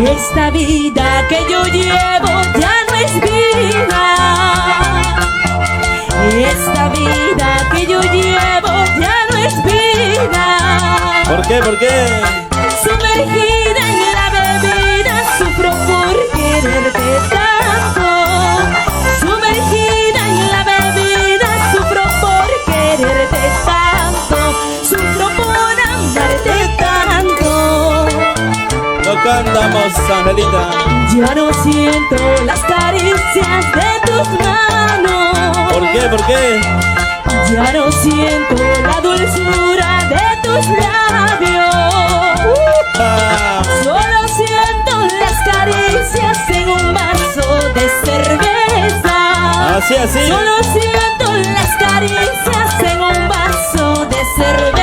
Esta vida que yo llevo ya no es vida. Esta vida que yo llevo ya no es vida. ¿Por qué? ¿Por qué? Sumergida en la bebida, sufro por quererte tanto. Sumergida en la bebida, sufro por quererte tanto. Sufro por amarte tanto. No cantamos, Angelita. Ya no siento las caricias de tus manos. ¿Por qué? ¿Por qué? Ya no siento la dulzura de tus labios. Solo siento las caricias en un vaso de cerveza. Así, así. Solo siento las caricias en un vaso de cerveza.